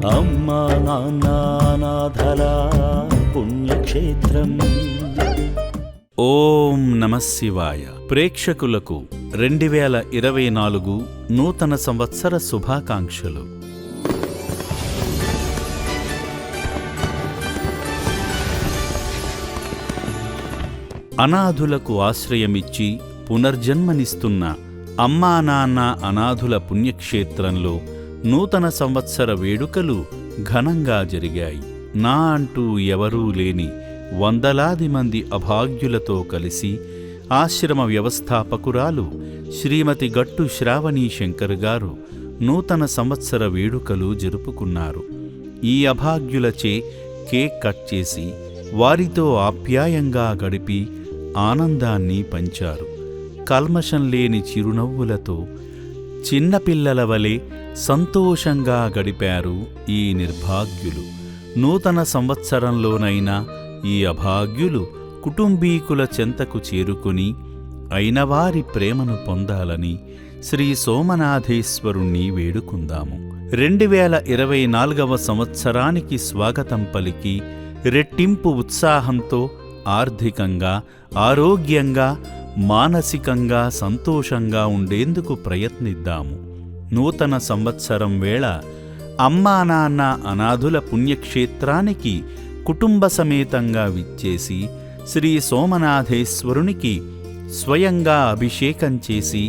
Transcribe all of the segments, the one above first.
అమ్మా నాన్న అనాథల పుణ్యక్షేత్రం. ఓం నమః శివాయ. ప్రేక్షకులకు 2024 నూతన సంవత్సర శుభాకాంక్షలు. అనాథులకు ఆశ్రయమిచ్చి పునర్జన్మనిస్తున్న అమ్మా నాన్న అనాథుల పుణ్యక్షేత్రంలో నూతన సంవత్సర వేడుకలు ఘనంగా జరిగాయి. నా అంటూ ఎవరూ లేని వందలాది మంది అభాగ్యులతో కలిసి ఆశ్రమ వ్యవస్థాపకురాలు శ్రీమతి గట్టు శ్రావణీ శంకర్ గారు నూతన సంవత్సర వేడుకలు జరుపుకున్నారు. ఈ అభాగ్యులచే కేక్ కట్ చేసి వారితో ఆప్యాయంగా గడిపి ఆనందాన్ని పంచారు. కల్మషం లేని చిరునవ్వులతో చిన్నపిల్లల వలె సంతోషంగా గడిపారు ఈ నిర్భాగ్యులు. నూతన సంవత్సరంలోనైనా ఈ అభాగ్యులు కుటుంబీకుల చెంతకు చేరుకుని అయినవారి ప్రేమను పొందాలని శ్రీ సోమనాథేశ్వరుణ్ణి వేడుకుందాము. 2024వ సంవత్సరానికి స్వాగతం పలికి రెట్టింపు ఉత్సాహంతో ఆర్థికంగా, ఆరోగ్యంగా, మానసికంగా సంతోషంగా ఉండేందుకు ప్రయత్నిద్దాము. నూతన సంవత్సరం వేళ అమ్మా నాన్న అనాథుల పుణ్యక్షేత్రానికి కుటుంబ సమేతంగా విచ్చేసి శ్రీ సోమనాథేశ్వరునికి స్వయంగా అభిషేకం చేసి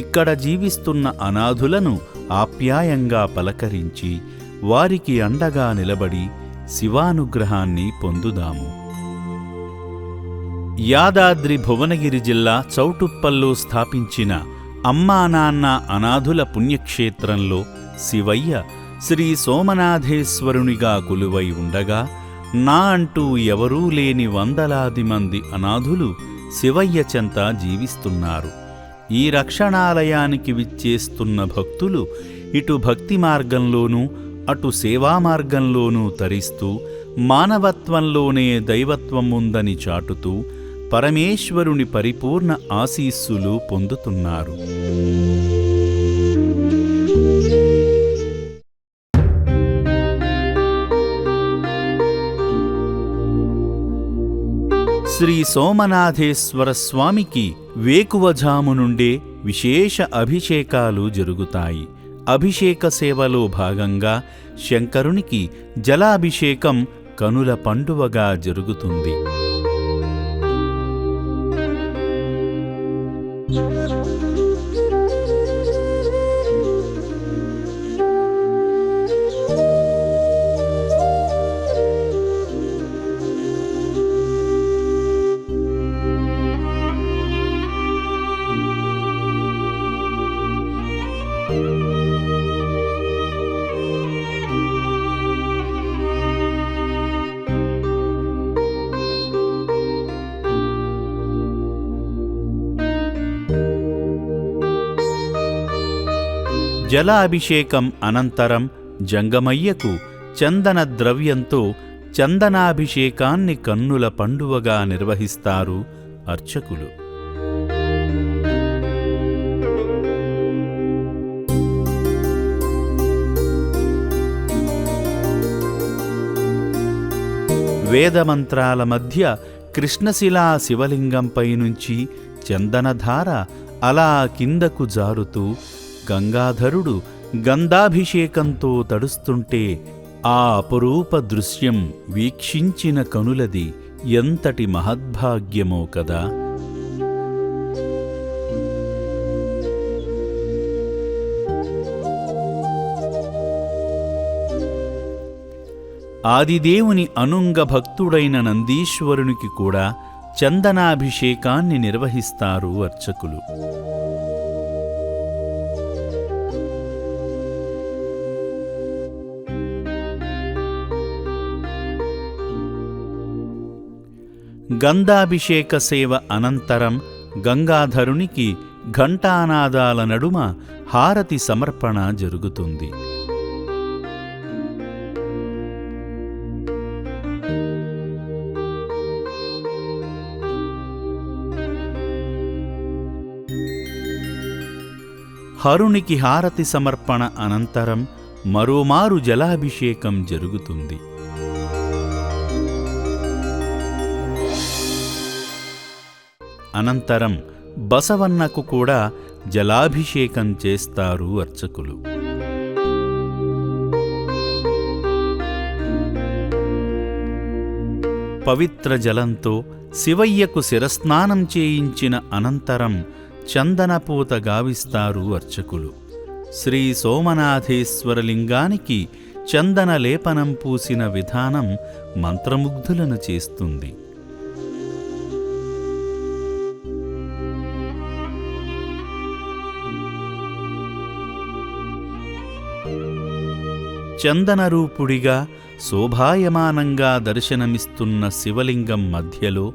ఇక్కడ జీవిస్తున్న అనాథులను ఆప్యాయంగా పలకరించి వారికి అండగా నిలబడి శివానుగ్రహాన్ని పొందుదాము. యాదాద్రి భువనగిరి జిల్లా చౌటుప్పల్లో స్థాపించిన అమ్మా నాన్న అనాథుల పుణ్యక్షేత్రంలో శివయ్య శ్రీ సోమనాథేశ్వరునిగా కొలువై ఉండగా నా అంటూ ఎవరూ లేని వందలాది మంది అనాథులు శివయ్య చెంత జీవిస్తున్నారు. ఈ రక్షణాలయానికి విచ్చేస్తున్న భక్తులు ఇటు భక్తి మార్గంలోనూ అటు సేవా మార్గంలోనూ తరిస్తూ మానవత్వంలోనే దైవత్వం ఉందని చాటుతూ పరమేశ్వరుని పరిపూర్ణ ఆశీస్సులు పొందుతున్నారు. శ్రీ సోమనాథేశ్వర స్వామికి వేకువజాము నుండే విశేష అభిషేకాలు జరుగుతాయి. అభిషేక సేవలో భాగంగా శంకరునికి జలాభిషేకం కనుల పండువగా జరుగుతుంది. జలాభిషేకం అనంతరం జంగమయ్యకు చందన ద్రవ్యంతో చందనాభిషేకాన్ని కన్నుల పండువగా నిర్వహిస్తారు అర్చకులు. వేదమంత్రాల మధ్య కృష్ణశిలా శివలింగంపై నుంచి చందనధార అలా కిందకు జారుతూ గంగాధరుడు గంధాభిషేకంతో తడుస్తుంటే ఆ అపురూప దృశ్యం వీక్షించిన కనులది ఎంతటి మహద్భాగ్యమో కదా. ఆదిదేవుని అనుంగ భక్తుడైన నందీశ్వరునికి కూడా చందనాభిషేకాన్ని నిర్వహిస్తారు అర్చకులు. గంధాభిషేక సేవ అనంతరం గంగాధరునికి ఘంటానాదాల నడుమ హారతి సమర్పణ జరుగుతుంది. హరునికి హారతి సమర్పణ అనంతరం మరోమారు జలాభిషేకం జరుగుతుంది. అనంతరం బసవన్నకు కూడా జలాభిషేకం చేస్తారు అర్చకులు. పవిత్ర జలంతో శివయ్యకు శిరస్నానం చేయించిన అనంతరం చందనపూత గావిస్తారు అర్చకులు. శ్రీ సోమనాథేశ్వరలింగానికి చందన లేపనం పూసిన విధానం మంత్రముగ్ధులను చేస్తుంది. చందనరూపుడిగా శోభాయమానంగా దర్శనమిస్తున్న శివలింగం మధ్యలో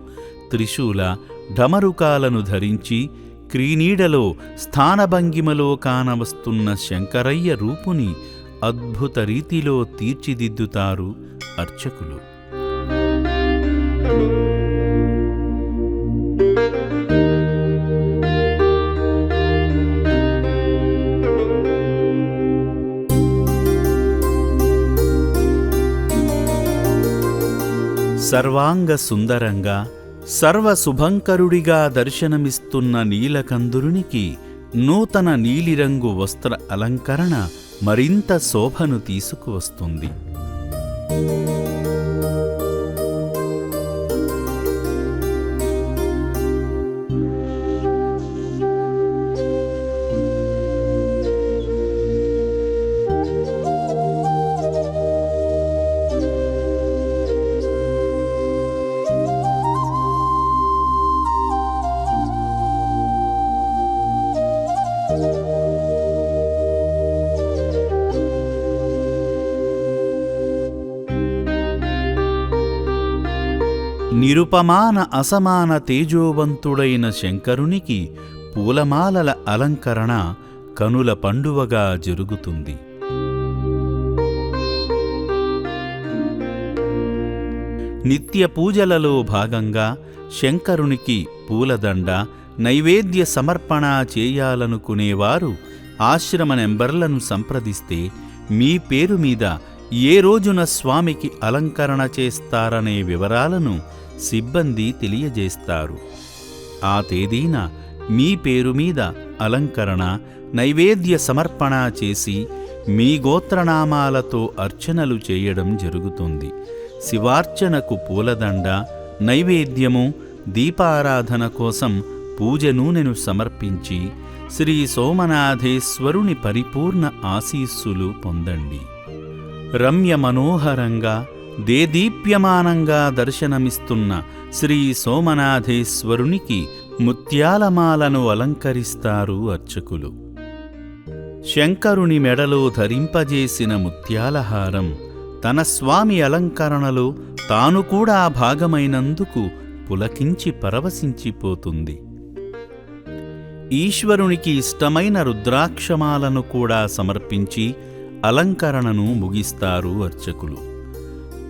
త్రిశూల ఢమరుకాలను ధరించి క్రీనీడలో స్థానభంగిమలో కానవస్తున్న శంకరయ్య రూపుని అద్భుత రీతిలో తీర్చిదిద్దుతారు అర్చకులు. సర్వాంగ సుందరంగా సర్వశుభంకరుడిగా దర్శనమిస్తున్న నీలకందురునికి నూతన నీలిరంగు వస్త్ర అలంకరణ మరింత శోభను తీసుకువస్తుంది. నిరుపమాన అసమాన తేజోవంతుడైన శంకరునికి పూలమాలల అలంకరణ కనుల పండువగా జరుగుతుంది. నిత్య పూజలలో భాగంగా శంకరునికి పూలదండ నైవేద్య సమర్పణ చేయాలనుకునేవారు ఆశ్రమ నెంబర్లను సంప్రదిస్తే మీ పేరు మీద ఏ రోజున స్వామికి అలంకరణ చేస్తారనే వివరాలను సిబ్బంది తెలియజేస్తారు. ఆ తేదీన మీ పేరు మీద అలంకరణ నైవేద్య సమర్పణ చేసి మీ గోత్రనామాలతో అర్చనలు చేయడం జరుగుతుంది. శివార్చనకు పూలదండ, నైవేద్యము, దీపారాధన కోసం పూజ నూనెను సమర్పించి శ్రీ సోమనాథేశ్వరుని పరిపూర్ణ ఆశీస్సులు పొందండి. రమ్య మనోహరంగా దేదీప్యమానంగా దర్శనమిస్తున్న శ్రీ సోమనాథేశ్వరునికి ముత్యాలమాలను అలంకరిస్తారు అర్చకులు. శంకరుని మెడలో ధరింపజేసిన ముత్యాలహారం తన స్వామి అలంకరణలో తాను కూడా భాగమైనందుకు పులకించి పరవశించిపోతుంది. ఈశ్వరునికి ఇష్టమైన రుద్రాక్షమాలను కూడా సమర్పించి అలంకరణను ముగిస్తారు అర్చకులు.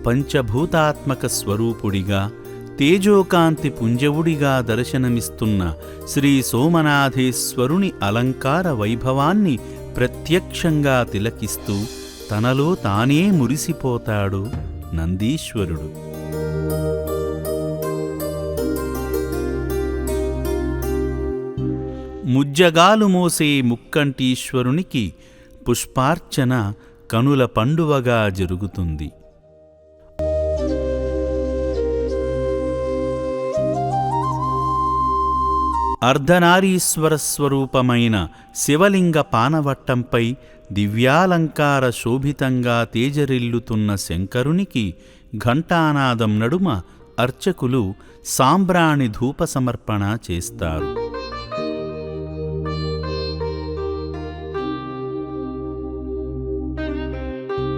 పంచభూతాత్మక స్వరూపుడిగా తేజోకాంతి పుంజవుడిగా దర్శనమిస్తున్న శ్రీ సోమనాథేశ్వరుని అలంకార వైభవాన్ని ప్రత్యక్షంగా తిలకిస్తూ తనలో తానే మురిసిపోతాడు నందీశ్వరుడు. ముజ్జగాలు మోసే ముక్కంటీశ్వరునికి పుష్పార్చన కనుల పండువగా జరుగుతుంది. అర్ధనారీశ్వర స్వరూపమైన శివలింగ పానవట్టంపై దివ్యాలంకార శోభితంగా తేజరిల్లుతున్న శంకరునికి ఘంటానాదం నడుమ అర్చకులు సాంబ్రాణి ధూప సమర్పణ చేస్తారు.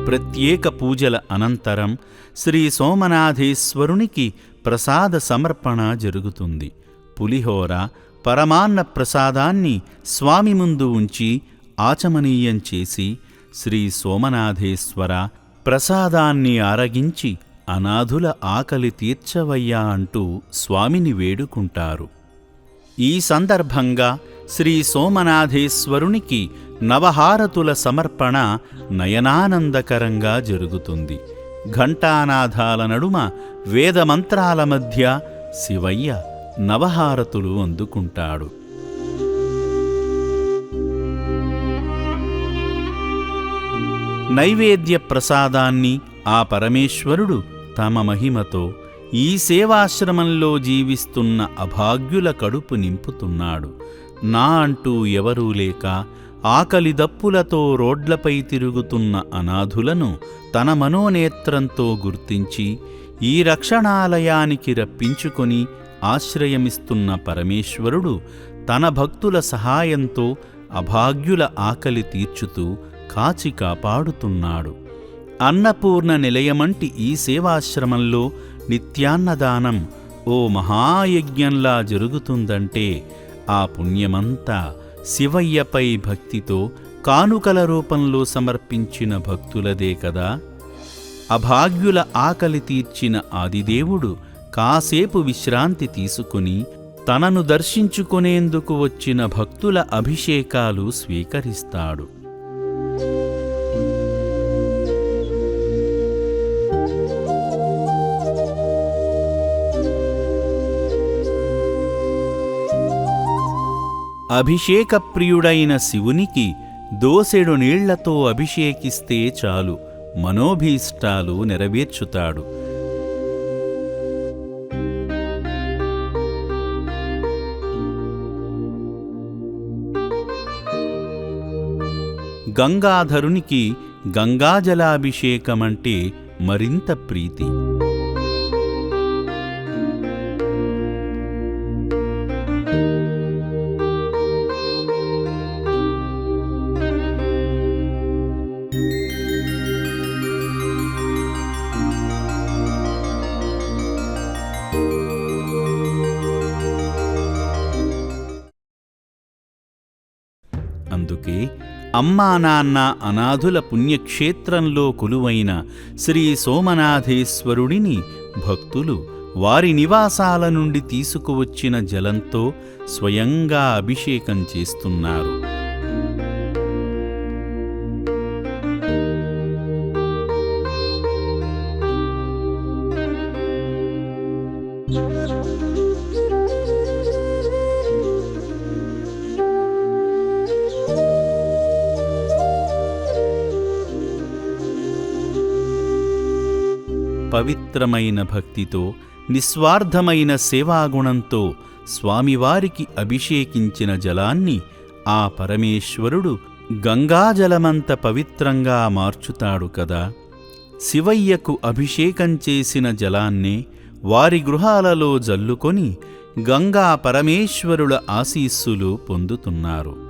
ప్రత్యేక పూజల అనంతరం శ్రీ సోమనాథేశ్వరునికి ప్రసాద సమర్పణ జరుగుతుంది. పులిహోర, పరమాన్న ప్రసాదాన్ని స్వామి ముందు ఉంచి ఆచమనీయం చేసి శ్రీ సోమనాథేశ్వర ప్రసాదాన్ని ఆరగించి అనాథుల ఆకలి తీర్చవయ్యా అంటూ స్వామిని వేడుకుంటారు. ఈ సందర్భంగా శ్రీ సోమనాథేశ్వరునికి నవహారతుల సమర్పణ నయనానందకరంగా జరుగుతుంది. ఘంటానాదాల నడుమ వేదమంత్రాల మధ్య శివయ్య నవహారతులు అందుకుంటాడు. నైవేద్య ప్రసాదాన్ని ఆ పరమేశ్వరుడు తమ మహిమతో ఈ సేవాశ్రమంలో జీవిస్తున్న అభాగ్యుల కడుపు నింపుతున్నాడు. నా అంటూ ఎవరూ లేక ఆకలి దప్పులతో రోడ్లపై తిరుగుతున్న అనాథులను తన మనోనేత్రంతో గుర్తించి ఈ రక్షణాలయానికి రప్పించుకొని ఆశ్రయమిస్తున్న పరమేశ్వరుడు తన భక్తుల సహాయంతో అభాగ్యుల ఆకలి తీర్చుతూ కాచి కాపాడుతున్నాడు. అన్నపూర్ణ నిలయమంటి ఈ సేవాశ్రమంలో నిత్యాన్నదానం ఓ మహాయజ్ఞంలా జరుగుతుందంటే ఆ పుణ్యమంతా శివయ్యపై భక్తితో కానుకల రూపంలో సమర్పించిన భక్తులదే కదా. అభాగ్యుల ఆకలి తీర్చిన ఆదిదేవుడు కాసేపు విశ్రాంతి తీసుకుని తనను దర్శించుకునేందుకు వచ్చిన భక్తుల అభిషేకాలు స్వీకరిస్తాడు. అభిషేకప్రియుడైన శివునికి దోసెడు నీళ్లతో అభిషేకిస్తే చాలు, మనోభీష్టాలు నెరవేర్చుతాడు. గంగాధరునికి గంగాజలాభిషేకమంటే మరింత ప్రీతి. అందుకే అమ్మా నాన్న అనాథుల పుణ్యక్షేత్రంలో కొలువైన శ్రీ సోమనాథేశ్వరుడిని భక్తులు వారి నివాసాల నుండి తీసుకువచ్చిన జలంతో స్వయంగా అభిషేకం చేస్తున్నారు. పవిత్రమైన భక్తితో నిస్వార్థమైన సేవాగుణంతో స్వామివారికి అభిషేకించిన జలాన్ని ఆ పరమేశ్వరుడు గంగాజలమంత పవిత్రంగా మార్చుతాడు కదా. శివయ్యకు అభిషేకం చేసిన జలాన్నే వారి గృహాలలో జల్లుకొని గంగా పరమేశ్వరుల ఆశీస్సులు పొందుతున్నారు.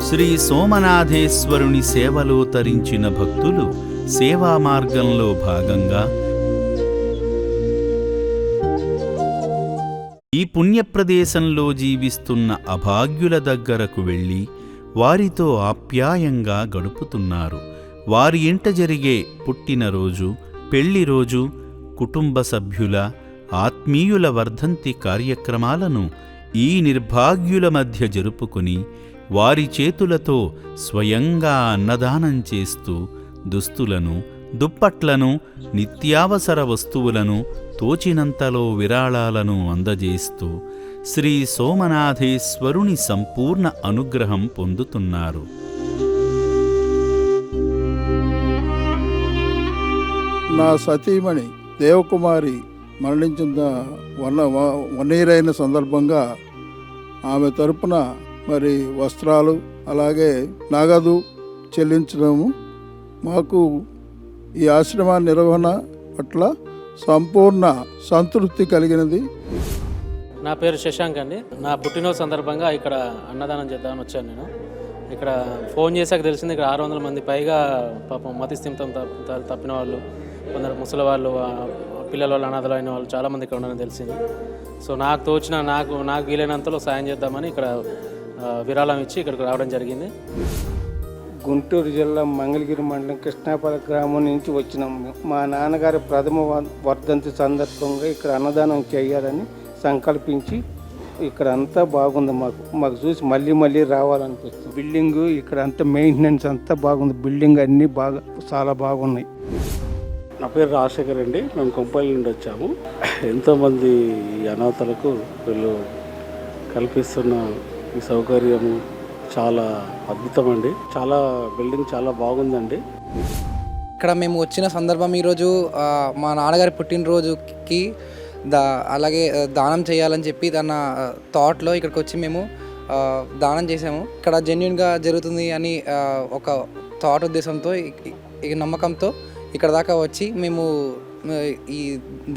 శ్రీ సోమనాథేశ్వరుని సేవలో తరించిన భక్తులు సేవా మార్గంలో భాగంగా ఈ పుణ్యప్రదేశంలో జీవిస్తున్న అభాగ్యుల దగ్గరకు వెళ్ళి వారితో ఆప్యాయంగా గడుపుతున్నారు. వారి ఇంట జరిగే పుట్టినరోజు, పెళ్లిరోజు, కుటుంబ సభ్యుల, ఆత్మీయుల వర్ధంతి కార్యక్రమాలను ఈ నిర్భాగ్యుల మధ్య జరుపుకుని వారి చేతులతో స్వయంగా అన్నదానం చేస్తూ దుస్తులను, దుప్పట్లను, నిత్యావసర వస్తువులను, తోచినంతలో విరాళాలను అందజేస్తూ శ్రీ సోమనాథేశ్వరుని సంపూర్ణ అనుగ్రహం పొందుతున్నారు. నా సతీమణి దేవకుమారి మరణించిన 1 year అయిన సందర్భంగా ఆమె తరపున మరి వస్త్రాలు అలాగే నగదు చెల్లించడము మాకు ఈ ఆశ్రమ నిర్వహణ పట్ల సంపూర్ణ సంతృప్తి కలిగినది. నా పేరు శశాంక్ అండి. నా పుట్టినరోజు సందర్భంగా ఇక్కడ అన్నదానం చేద్దామని వచ్చాను. నేను ఇక్కడ ఫోన్ చేశాక తెలిసింది ఇక్కడ 600 మంది పైగా పాపం మతిస్థిమితం తప్పిన వాళ్ళు, కొందరు ముసలి వాళ్ళు, పిల్లల వాళ్ళు, అనాథలు అయిన వాళ్ళు చాలామంది ఇక్కడ ఉన్నారని తెలిసింది. సో నాకు తోచిన నాకు వీలైనంతలో సాయం చేద్దామని ఇక్కడ విరాళం ఇచ్చి ఇక్కడికి రావడం జరిగింది. గుంటూరు జిల్లా మంగళగిరి మండలం కృష్ణాపల్లి గ్రామం నుంచి వచ్చినాము. మా నాన్నగారి ప్రథమ వర్ధంతి సందర్భంగా ఇక్కడ అన్నదానం చేయాలని సంకల్పించి ఇక్కడ అంతా బాగుంది. మాకు చూసి మళ్ళీ రావాలనిపిస్తుంది. బిల్డింగ్ ఇక్కడ అంతా మెయింటెనెన్స్ అంతా బాగుంది. బిల్డింగ్ అన్నీ చాలా బాగున్నాయి. నా పేరు రాజశేఖర్ అండి. మేము కొంపల్లి నుండి వచ్చాము. ఎంతోమంది అనాథలకు వీళ్ళు కల్పిస్తున్న ఈ సౌకర్యము చాలా అద్భుతం అండి. బిల్డింగ్ చాలా బాగుందండి. ఇక్కడ మేము వచ్చిన సందర్భం ఈరోజు మా నాన్నగారి పుట్టినరోజుకి అలాగే దానం చేయాలని చెప్పి తన థాట్లో ఇక్కడికి వచ్చి మేము దానం చేసాము. ఇక్కడ జెన్యున్గా జరుగుతుంది అని ఒక థాట్ ఉద్దేశంతో, ఈ నమ్మకంతో ఇక్కడ దాకా వచ్చి మేము ఈ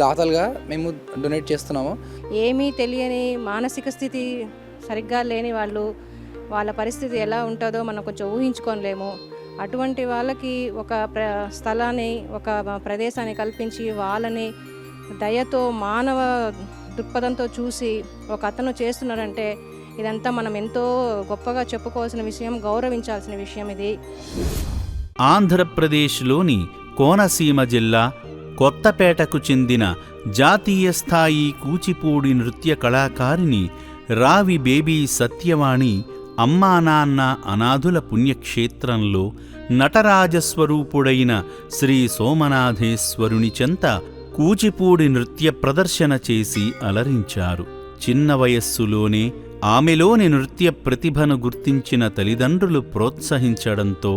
దాతలుగా మేము డొనేట్ చేస్తున్నాము. ఏమీ తెలియని మానసిక స్థితి సరిగ్గా లేని వాళ్ళ పరిస్థితి ఎలా ఉంటుందో మనం కొంచెం ఊహించుకోలేము. అటువంటి వాళ్ళకి ఒక స్థలాన్ని, ఒక ప్రదేశాన్ని కల్పించి వాళ్ళని దయతో, మానవ దృక్పథంతో చూసి ఒక అతను చేస్తున్నాడంటే ఇదంతా మనం ఎంతో గొప్పగా చెప్పుకోవాల్సిన విషయం, గౌరవించాల్సిన విషయం ఇది. ఆంధ్రప్రదేశ్లోని కోనసీమ జిల్లా కొత్తపేటకు చెందిన జాతీయ స్థాయి కూచిపూడి నృత్య కళాకారిణి రావి బేబీ సత్యవాణి అమ్మా నాన్న అనాథుల పుణ్యక్షేత్రంలో నటరాజస్వరూపుడైన శ్రీ సోమనాథేశ్వరుని చెంత కూచిపూడి నృత్య ప్రదర్శన చేసి అలరించారు. చిన్న వయస్సులోనే ఆమెలోని నృత్య ప్రతిభను గుర్తించిన తల్లిదండ్రులు ప్రోత్సహించడంతో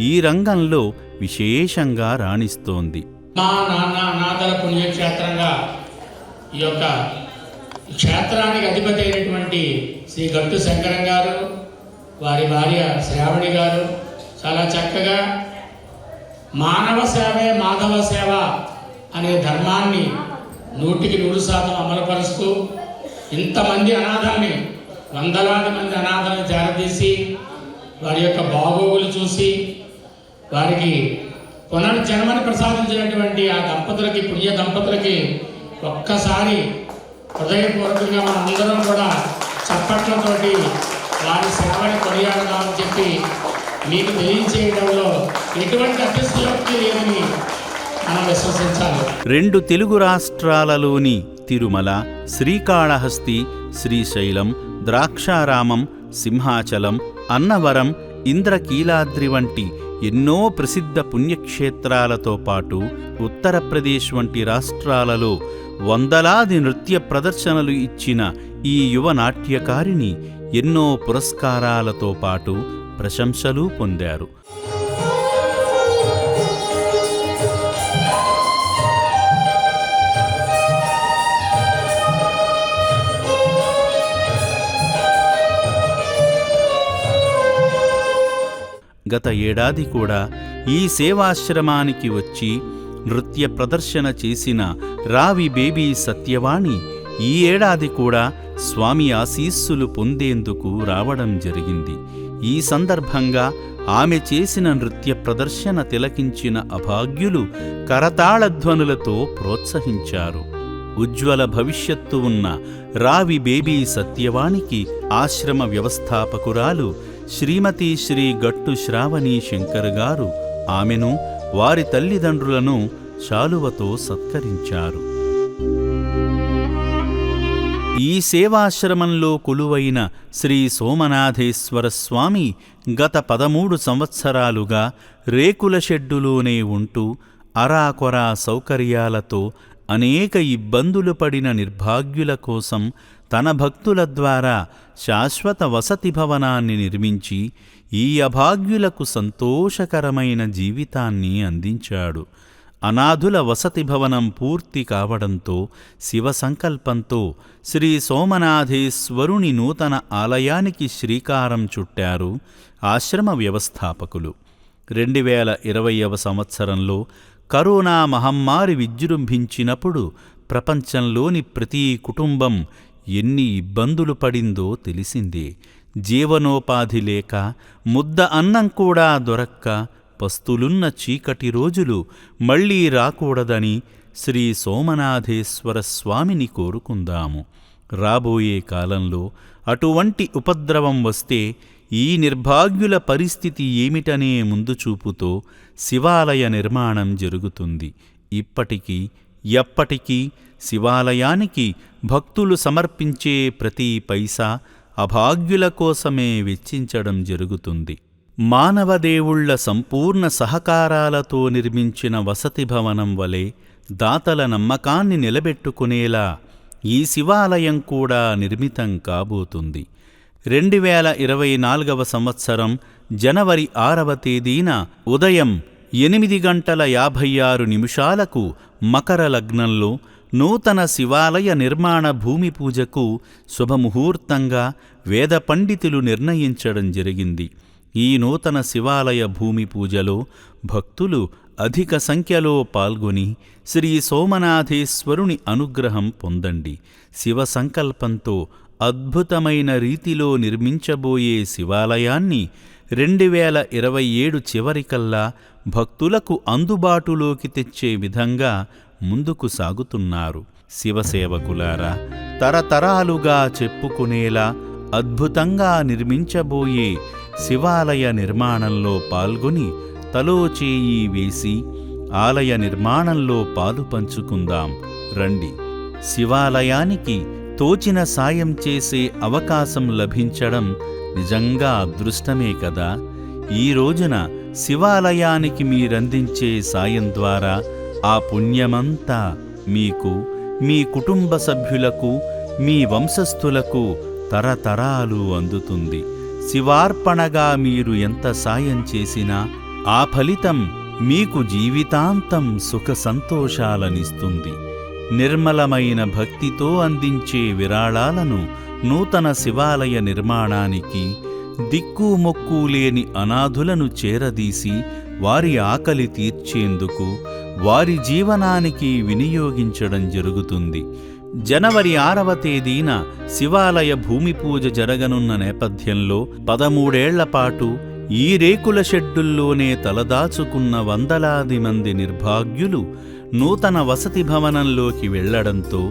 ఈ రంగంలో విశేషంగా రాణిస్తోంది. మా నాన్న అనాథల పుణ్యక్షేత్రంగా ఈ యొక్క క్షేత్రానికి అధిపతి అయినటువంటి శ్రీ గట్టు శంకరం గారు, వారి భార్య శ్రావణి గారు చాలా చక్కగా మానవ సేవే మాధవ సేవ అనే ధర్మాన్ని 100% అమలుపరుస్తూ ఇంతమంది అనాథల్ని, వందలాది మంది అనాథల్ని చేరదీసి వారి యొక్క బాగోగులు చూసి వారికి పునర్జన్మని ప్రసాదించినటువంటి ఆ దంపతులకి, పుణ్య దంపతులకి ఒక్కసారి హృదయపూర్వకంగా మనందరం కూడా చప్పట్లతోటి వారి సేవని కొనియాడదామని చెప్పి మీకు తెలియచేయడంలో ఎటువంటి అతిశయోక్తి లేదని మనం విశ్వసించాలి. 2 తెలుగు రాష్ట్రాలలోని తిరుమల, శ్రీకాళహస్తి, శ్రీశైలం, ద్రాక్షారామం, సింహాచలం, అన్నవరం, ఇంద్రకీలాద్రి వంటి ఎన్నో ప్రసిద్ధ పుణ్యక్షేత్రాలతో పాటు ఉత్తరప్రదేశ్ వంటి రాష్ట్రాలలో వందలాది నృత్య ప్రదర్శనలు ఇచ్చిన ఈ యువ నాట్యకారిణి ఎన్నో పురస్కారాలతో పాటు ప్రశంసలు పొందారు. గత ఏడాది కూడా ఈ సేవాశ్రమానికి వచ్చి నృత్య ప్రదర్శన చేసిన రావి బేబీ సత్యవాణి ఈ ఏడాది కూడా స్వామి ఆశీస్సులు పొందేందుకు రావడం జరిగింది. ఈ సందర్భంగా ఆమె చేసిన నృత్య ప్రదర్శన తిలకించిన అభాగ్యులు కరతాళధ్వనులతో ప్రోత్సహించారు. ఉజ్వల భవిష్యత్తు ఉన్న రావి బేబీ సత్యవాణికి ఆశ్రమ వ్యవస్థాపకురాలు శ్రీమతి శ్రీ గట్టు శ్రావణి శంకర్ గారు ఆమెను, వారి తల్లిదండ్రులను శాలువతో సత్కరించారు. ఈ సేవాశ్రమంలో కొలువైన శ్రీ సోమనాథేశ్వర స్వామి గత 13 సంవత్సరాలుగా రేకుల షెడ్డులోనే ఉంటూ అరాకొరా సౌకర్యాలతో అనేక ఇబ్బందులు పడిన నిర్భాగ్యుల కోసం తన భక్తుల ద్వారా శాశ్వత వసతి భవనాన్ని నిర్మించి ఈ అభాగ్యులకు సంతోషకరమైన జీవితాన్ని అందించాడు. అనాథుల వసతి భవనం పూర్తి కావడంతో శివ సంకల్పంతో శ్రీ సోమనాథేశ్వరుని నూతన ఆలయానికి శ్రీకారం చుట్టారు ఆశ్రమ వ్యవస్థాపకులు. 2020వ సంవత్సరంలో కరోనా మహమ్మారి విజృంభించినప్పుడు ప్రపంచంలోని ప్రతి కుటుంబం ఎన్ని ఇబ్బందులు పడిందో తెలిసిందే. జీవనోపాధి లేక, ముద్ద అన్నం కూడా దొరక్క పస్తులున్న చీకటి రోజులు మళ్లీ రాకూడదని శ్రీ సోమనాథేశ్వర స్వామిని కోరుకుందాము. రాబోయే కాలంలో అటువంటి ఉపద్రవం వస్తే ఈ నిర్భాగ్యుల పరిస్థితి ఏమిటనే ముందుచూపుతో శివాలయ నిర్మాణం జరుగుతుంది. ఇప్పటికీ ఎప్పటికీ శివాలయానికి భక్తులు సమర్పించే ప్రతి పైసా అభాగ్యుల కోసమే వెచ్చించడం జరుగుతుంది. మానవదేవుళ్ల సంపూర్ణ సహకారాలతో నిర్మించిన వసతి భవనం వలె దాతల నమ్మకాన్ని నిలబెట్టుకునేలా ఈ శివాలయం కూడా నిర్మితం కాబోతుంది. 2024వ సంవత్సరం జనవరి 6వ తేదీన ఉదయం 8:56 మకర లగ్నంలో నూతన శివాలయ నిర్మాణ భూమి పూజకు శుభముహూర్తంగా వేద పండితులు నిర్ణయించడం జరిగింది. ఈ నూతన శివాలయ భూమి పూజలో భక్తులు అధిక సంఖ్యలో పాల్గొని శ్రీ సోమనాథేశ్వరుని అనుగ్రహం పొందండి. శివ సంకల్పంతో అద్భుతమైన రీతిలో నిర్మించబోయే శివాలయాన్ని 2027 చివరికల్లా భక్తులకు అందుబాటులోకి తెచ్చే విధంగా ముందుకు సాగుతున్నారు. శివసేవకులారా, తరతరాలుగా చెప్పుకునేలా అద్భుతంగా నిర్మించబోయే శివాలయ నిర్మాణంలో పాల్గొని తలో చేయి వేసి ఆలయ నిర్మాణంలో పాలు పంచుకుందాం రండి. శివాలయానికి తోచిన సాయం చేసే అవకాశం లభించడం నిజంగా అదృష్టమే కదా. ఈ రోజున శివాలయానికి మీరందించే సాయం ద్వారా ఆ పుణ్యమంతా మీకు, మీ కుటుంబ సభ్యులకు, మీ వంశస్థులకు తరతరాలు అందుతుంది. శివార్పణగా మీరు ఎంత సాయం చేసినా ఆ ఫలితం మీకు జీవితాంతం సుఖ సంతోషాలనిస్తుంది. నిర్మలమైన భక్తితో అందించే విరాళాలను నూతన శివాలయ నిర్మాణానికి, దిక్కుమొక్కు లేని అనాథులను చేరదీసి వారి ఆకలి తీర్చేందుకు, వారి జీవనానికి వినియోగించడం జరుగుతుంది. జనవరి 6వ తేదీన శివాలయ భూమి పూజ జరగనున్న నేపథ్యంలో 13 ఏళ్లపాటు ఈ రేకుల షెడ్డుల్లోనే తలదాచుకున్న వందలాది మంది నిర్భాగ్యులు నూతన వసతి భవనంలోకి వెళ్లడంతో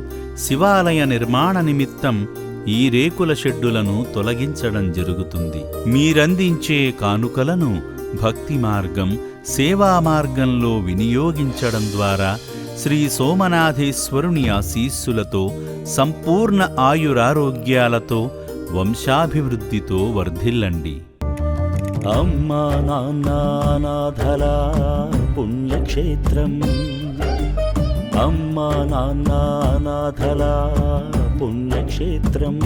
శివాలయ నిర్మాణ నిమిత్తం ఈ రేకుల షెడ్డులను తొలగించడం జరుగుతుంది. మీరందించే కానుకలను భక్తి మార్గం, సేవా మార్గంలో వినియోగించడం ద్వారా శ్రీ సోమనాథేశ్వరుని ఆశీస్సులతో సంపూర్ణ ఆయురారోగ్యాలతో వంశాభివృద్ధితో వర్ధిల్లండి. అమ్మా నాన్న అనాథల పుణ్యక్షేత్రం, అమ్మా నాన్న అనాథల పుణ్యక్షేత్రం.